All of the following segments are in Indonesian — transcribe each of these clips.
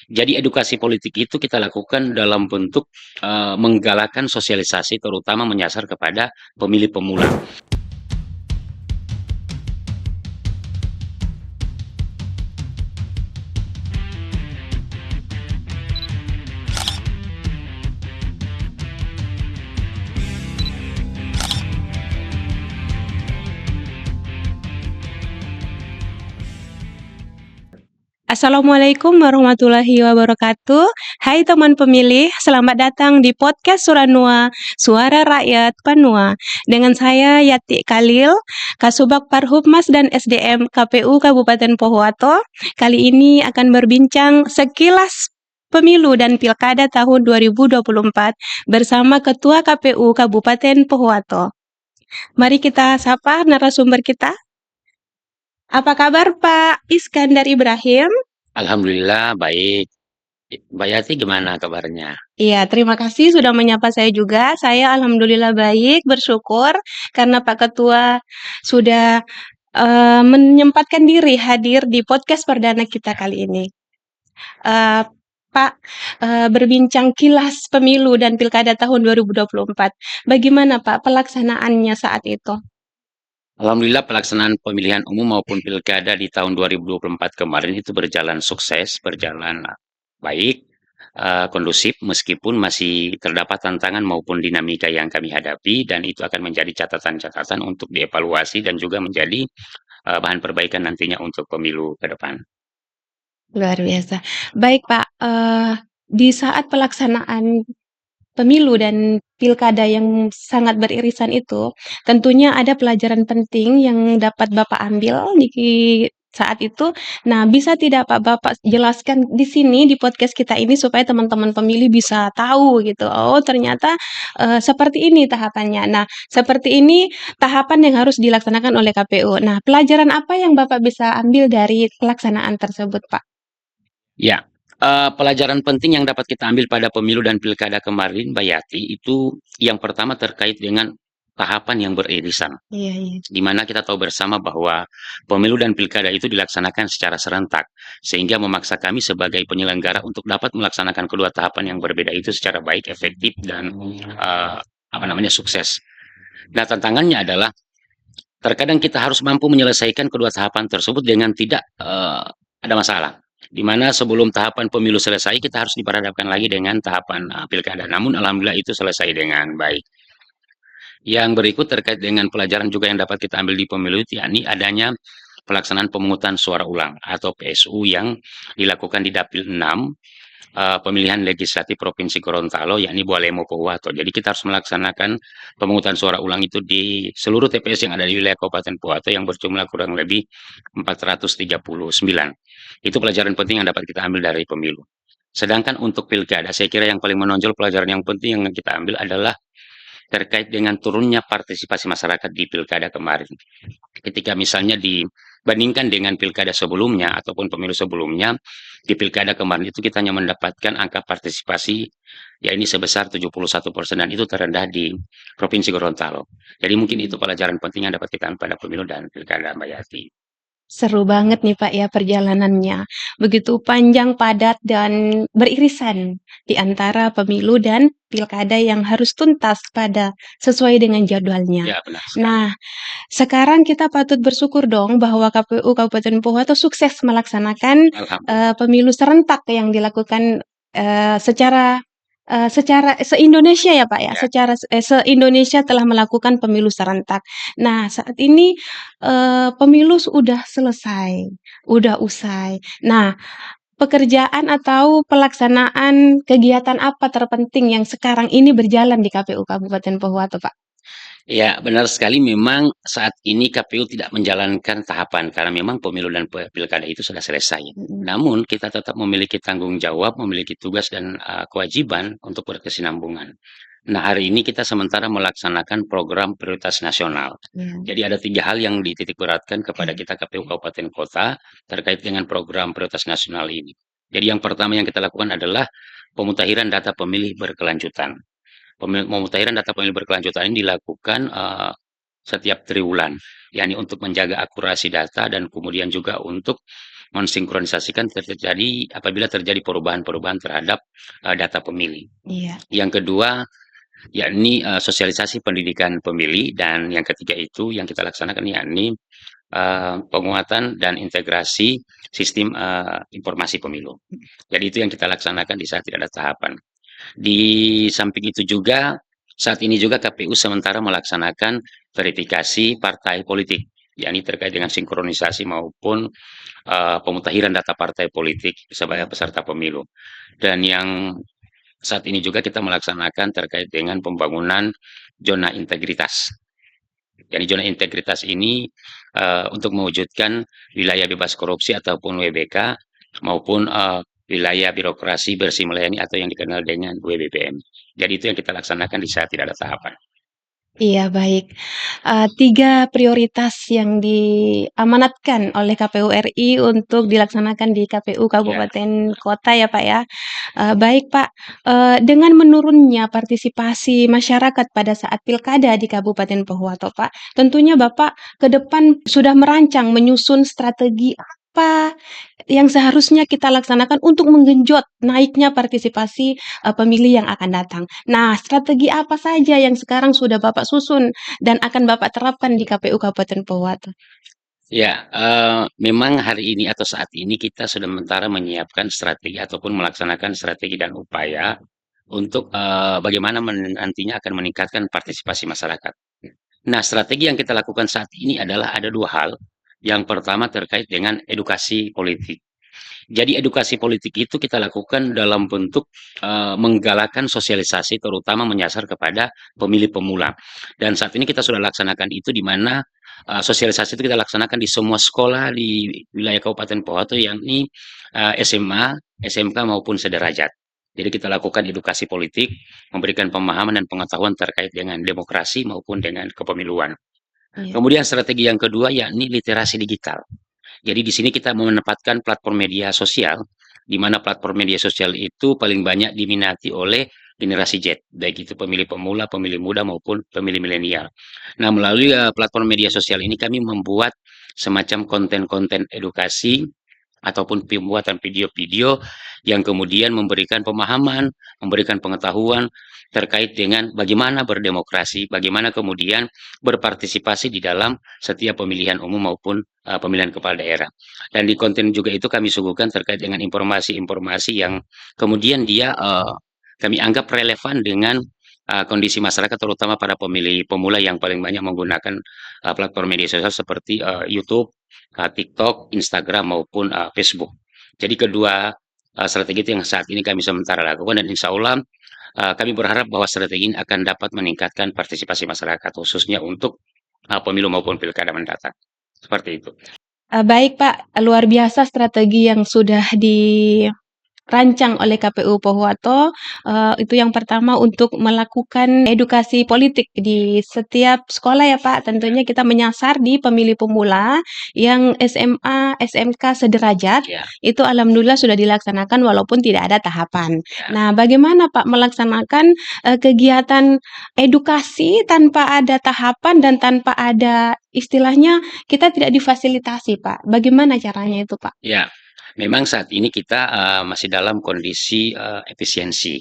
Jadi edukasi politik itu kita lakukan dalam bentuk menggalakkan sosialisasi terutama menyasar kepada pemilih pemula. Assalamualaikum warahmatullahi wabarakatuh. Hai teman pemilih, selamat datang di podcast Suranua, Suara Rakyat Panua. Dengan saya Yati Khalil, Kasubag Parhubmas dan SDM KPU Kabupaten Pohuwato. Kali ini akan berbincang sekilas Pemilu dan Pilkada tahun 2024 bersama Ketua KPU Kabupaten Pohuwato. Mari kita sapa narasumber kita. Apa kabar Pak Iskandar Ibrahim? Alhamdulillah baik. Mbak Yati gimana kabarnya? Iya, terima kasih sudah menyapa saya juga. Saya alhamdulillah baik, bersyukur karena Pak Ketua sudah menyempatkan diri hadir di podcast perdana kita kali ini. Eh, Pak, berbincang kilas pemilu dan pilkada tahun 2024. Bagaimana Pak pelaksanaannya saat itu? Alhamdulillah pelaksanaan pemilihan umum maupun pilkada di tahun 2024 kemarin itu berjalan sukses, berjalan baik, kondusif meskipun masih terdapat tantangan maupun dinamika yang kami hadapi dan itu akan menjadi catatan-catatan untuk dievaluasi dan juga menjadi bahan perbaikan nantinya untuk pemilu ke depan. Luar biasa. Baik Pak, di saat pelaksanaan pemilu dan pilkada yang sangat beririsan itu, tentunya ada pelajaran penting yang dapat Bapak ambil di saat itu. Nah, bisa tidak Pak Bapak jelaskan di sini di podcast kita ini supaya teman-teman pemilih bisa tahu gitu. Oh, ternyata seperti ini tahapannya. Nah, seperti ini tahapan yang harus dilaksanakan oleh KPU. Nah, pelajaran apa yang Bapak bisa ambil dari pelaksanaan tersebut, Pak? Ya, pelajaran penting yang dapat kita ambil pada pemilu dan pilkada kemarin, Mbak Yati, itu yang pertama terkait dengan tahapan yang beririsan. Iya, iya. Di mana kita tahu bersama bahwa pemilu dan pilkada itu dilaksanakan secara serentak, sehingga memaksa kami sebagai penyelenggara untuk dapat melaksanakan kedua tahapan yang berbeda itu secara baik, efektif, dan apa namanya sukses. Nah, tantangannya adalah terkadang kita harus mampu menyelesaikan kedua tahapan tersebut dengan tidak ada masalah. Di mana sebelum tahapan pemilu selesai, kita harus diperhadapkan lagi dengan tahapan pilkada. Namun alhamdulillah itu selesai dengan baik. Yang berikut terkait dengan pelajaran juga yang dapat kita ambil di pemilu, yakni adanya pelaksanaan pemungutan suara ulang atau PSU yang dilakukan di Dapil 6 pemilihan legislatif Provinsi Gorontalo, yakni Bualemo Pohuwato. Jadi kita harus melaksanakan pemungutan suara ulang itu di seluruh TPS yang ada di wilayah Kabupaten Pohuwato yang berjumlah kurang lebih 439. Itu pelajaran penting yang dapat kita ambil dari pemilu. Sedangkan untuk pilkada, saya kira yang paling menonjol pelajaran yang penting yang kita ambil adalah terkait dengan turunnya partisipasi masyarakat di pilkada kemarin. Ketika misalnya dibandingkan dengan pilkada sebelumnya ataupun pemilu sebelumnya, di pilkada kemarin itu kita hanya mendapatkan angka partisipasi ya ini sebesar 71% dan itu terendah di Provinsi Gorontalo. Jadi mungkin itu pelajaran penting yang dapat kita ambil pada pemilu dan pilkada, Mbak Yati. Seru banget nih Pak ya perjalanannya. Begitu panjang, padat, dan beririsan di antara pemilu dan pilkada yang harus tuntas pada sesuai dengan jadwalnya. Ya, benar sekali. Nah, sekarang kita patut bersyukur dong bahwa KPU Kabupaten Pohuwato sukses melaksanakan Alhamdulillah. pemilu serentak yang dilakukan secara se-Indonesia ya Pak ya, Ya. se-Indonesia telah melakukan pemilu serentak. Nah, saat ini pemilu sudah selesai, udah usai. Nah, pekerjaan atau pelaksanaan kegiatan apa terpenting yang sekarang ini berjalan di KPU Kabupaten Pohuwato, Pak? Ya, benar sekali memang saat ini KPU tidak menjalankan tahapan karena memang pemilu dan pilkada itu sudah selesai. Mhm. Namun kita tetap memiliki tanggung jawab, memiliki tugas dan kewajiban untuk berkesinambungan. Nah, hari ini kita sementara melaksanakan program prioritas nasional. Ya. Jadi ada 3 hal yang dititik beratkan kepada kita KPU Kabupaten Kota terkait dengan program prioritas nasional ini. Jadi yang pertama yang kita lakukan adalah pemutahiran data pemilih berkelanjutan. Pemutahiran data pemilih berkelanjutan ini dilakukan setiap triwulan, yakni untuk menjaga akurasi data dan kemudian juga untuk mensinkronisasikan terjadi apabila terjadi perubahan-perubahan terhadap data pemilih. Iya. Yang kedua, yakni sosialisasi pendidikan pemilih, dan yang ketiga itu yang kita laksanakan yakni penguatan dan integrasi sistem informasi pemilu. Jadi itu yang kita laksanakan di saat tidak ada tahapan. Di samping itu juga, saat ini juga KPU sementara melaksanakan verifikasi partai politik, yakni terkait dengan sinkronisasi maupun pemutahiran data partai politik sebagai peserta pemilu. Dan yang saat ini juga kita melaksanakan terkait dengan pembangunan zona integritas. Jadi zona integritas ini untuk mewujudkan wilayah bebas korupsi ataupun WBK, maupun wilayah birokrasi bersih melayani atau yang dikenal dengan WBBM. Jadi itu yang kita laksanakan di saat tidak ada tahapan. Iya, baik. 3 prioritas yang diamanatkan oleh KPU RI untuk dilaksanakan di KPU Ya, kabupaten kota ya, Pak, ya. Baik, Pak, dengan menurunnya partisipasi masyarakat pada saat pilkada di Kabupaten Pohuwato, Pak, tentunya Bapak ke depan sudah merancang menyusun strategi apa yang seharusnya kita laksanakan untuk menggenjot naiknya partisipasi, pemilih yang akan datang. Nah, strategi apa saja yang sekarang sudah Bapak susun dan akan Bapak terapkan di KPU Kabupaten Pohuwato? ya, memang hari ini atau saat ini kita sudah sementara menyiapkan strategi ataupun melaksanakan strategi dan upaya untuk bagaimana nantinya akan meningkatkan partisipasi masyarakat. Nah, strategi yang kita lakukan saat ini adalah ada dua hal. Yang pertama terkait dengan edukasi politik. Jadi edukasi politik itu kita lakukan dalam bentuk menggalakkan sosialisasi, terutama menyasar kepada pemilih pemula. Dan saat ini kita sudah laksanakan itu, di mana sosialisasi itu kita laksanakan di semua sekolah di wilayah Kabupaten Pohuwato, yakni SMA, SMK maupun sederajat. Jadi kita lakukan edukasi politik, memberikan pemahaman dan pengetahuan terkait dengan demokrasi maupun dengan kepemiluan. Iya. Kemudian strategi yang kedua yakni literasi digital. Jadi di sini kita menempatkan platform media sosial, di mana platform media sosial itu paling banyak diminati oleh generasi Z, baik itu pemilih pemula, pemilih muda maupun pemilih milenial. Nah, melalui platform media sosial ini kami membuat semacam konten-konten edukasi ataupun pembuatan video-video yang kemudian memberikan pemahaman, memberikan pengetahuan terkait dengan bagaimana berdemokrasi, bagaimana kemudian berpartisipasi di dalam setiap pemilihan umum maupun pemilihan kepala daerah. Dan di konten juga itu kami suguhkan terkait dengan informasi-informasi yang kemudian dia kami anggap relevan dengan kondisi masyarakat, terutama para pemilih pemula yang paling banyak menggunakan platform media sosial seperti YouTube, TikTok, Instagram maupun Facebook. Jadi kedua strategi itu yang saat ini kami sementara lakukan, dan insya Allah kami berharap bahwa strategi ini akan dapat meningkatkan partisipasi masyarakat khususnya untuk pemilu maupun pilkada mendatang. Seperti itu. Baik, Pak, luar biasa strategi yang sudah dirancang oleh KPU Pohuwato. Itu yang pertama untuk melakukan edukasi politik di setiap sekolah ya, Pak. Tentunya kita menyasar di pemilih pemula yang SMA, SMK sederajat, Ya, itu alhamdulillah sudah dilaksanakan walaupun tidak ada tahapan. ya, Nah, bagaimana Pak melaksanakan, kegiatan edukasi tanpa ada tahapan dan tanpa ada istilahnya kita tidak difasilitasi, Pak? Bagaimana caranya itu, Pak? ya. Memang saat ini kita masih dalam kondisi efisiensi.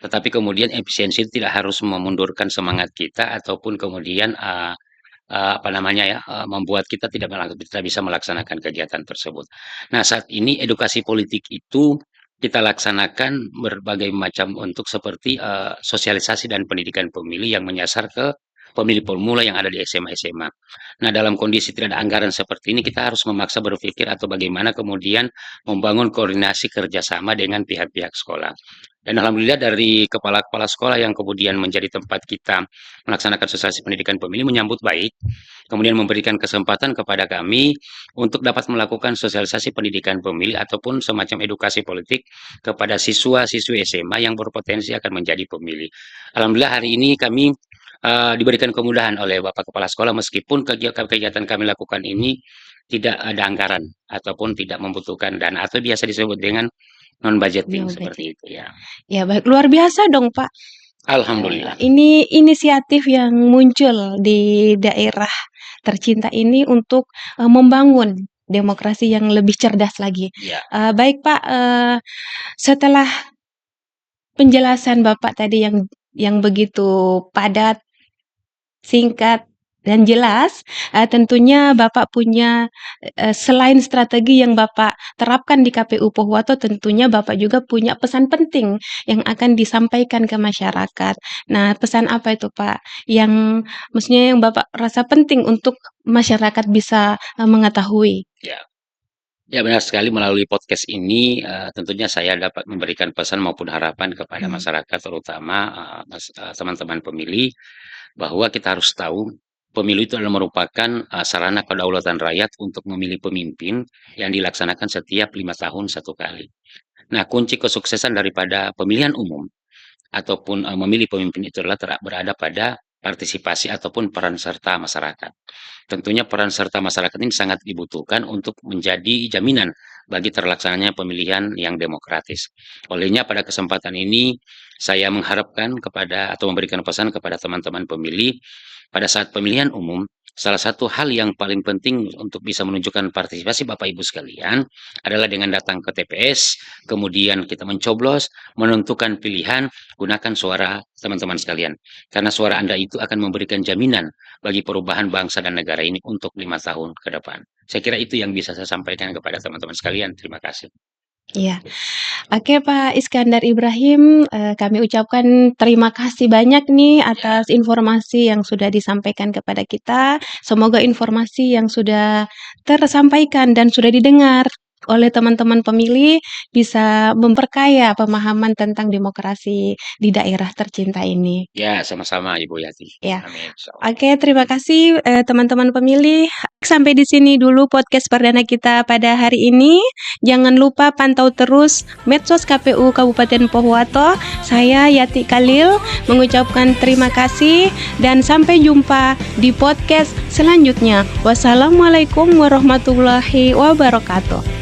Tetapi kemudian efisiensi itu tidak harus memundurkan semangat kita ataupun kemudian apa namanya ya, membuat kita tidak bisa melaksanakan kegiatan tersebut. Nah, saat ini edukasi politik itu kita laksanakan berbagai macam untuk seperti sosialisasi dan pendidikan pemilih yang menyasar ke pemilih pemula yang ada di SMA-SMA. Nah, dalam kondisi tidak ada anggaran seperti ini, kita harus memaksa berpikir atau bagaimana kemudian membangun koordinasi kerjasama dengan pihak-pihak sekolah. Dan alhamdulillah dari kepala-kepala sekolah yang kemudian menjadi tempat kita melaksanakan sosialisasi pendidikan pemilih menyambut baik, kemudian memberikan kesempatan kepada kami untuk dapat melakukan sosialisasi pendidikan pemilih ataupun semacam edukasi politik kepada siswa-siswi SMA yang berpotensi akan menjadi pemilih. Alhamdulillah hari ini kami diberikan kemudahan oleh Bapak Kepala Sekolah, meskipun kegiatan kami lakukan ini tidak ada anggaran ataupun tidak membutuhkan dana atau biasa disebut dengan non budgeting No budget. seperti itu ya. Ya, baik, luar biasa dong, Pak. Alhamdulillah. Ini inisiatif yang muncul di daerah tercinta ini untuk membangun demokrasi yang lebih cerdas lagi. Ya. Baik Pak, setelah penjelasan Bapak tadi yang begitu padat, singkat, dan jelas, tentunya Bapak punya, selain strategi yang Bapak terapkan di KPU Pohuwato, tentunya Bapak juga punya pesan penting yang akan disampaikan ke masyarakat. Nah, pesan apa itu, Pak? Yang maksudnya yang Bapak rasa penting untuk masyarakat bisa, mengetahui? Ya. Ya, benar sekali, melalui podcast ini, tentunya saya dapat memberikan pesan maupun harapan kepada masyarakat, terutama, teman-teman pemilih, bahwa kita harus tahu pemilu itu adalah merupakan, sarana kedaulatan rakyat untuk memilih pemimpin yang dilaksanakan setiap 5 tahun satu kali. Nah, kunci kesuksesan daripada pemilihan umum ataupun, memilih pemimpin itu adalah berada pada partisipasi ataupun peran serta masyarakat. Tentunya peran serta masyarakat ini sangat dibutuhkan untuk menjadi jaminan bagi terlaksananya pemilihan yang demokratis. Olehnya pada kesempatan ini saya mengharapkan kepada atau memberikan pesan kepada teman-teman pemilih, pada saat pemilihan umum, salah satu hal yang paling penting untuk bisa menunjukkan partisipasi Bapak Ibu sekalian adalah dengan datang ke TPS, kemudian kita mencoblos, menentukan pilihan, gunakan suara teman-teman sekalian. Karena suara Anda itu akan memberikan jaminan bagi perubahan bangsa dan negara ini untuk 5 tahun ke depan. Saya kira itu yang bisa saya sampaikan kepada teman-teman sekalian. Terima kasih. Iya. Oke Pak Iskandar Ibrahim, kami ucapkan terima kasih banyak nih atas informasi yang sudah disampaikan kepada kita. Semoga informasi yang sudah tersampaikan dan sudah didengar oleh teman-teman pemilih bisa memperkaya pemahaman tentang demokrasi di daerah tercinta ini. Ya, sama-sama Ibu Yati. Ya. Amin. Insyaallah. Oke, terima kasih teman-teman pemilih. Sampai di sini dulu podcast perdana kita pada hari ini. Jangan lupa pantau terus medsos KPU Kabupaten Pohuwato. Saya Yati Khalil mengucapkan terima kasih dan sampai jumpa di podcast selanjutnya. Wassalamualaikum warahmatullahi wabarakatuh.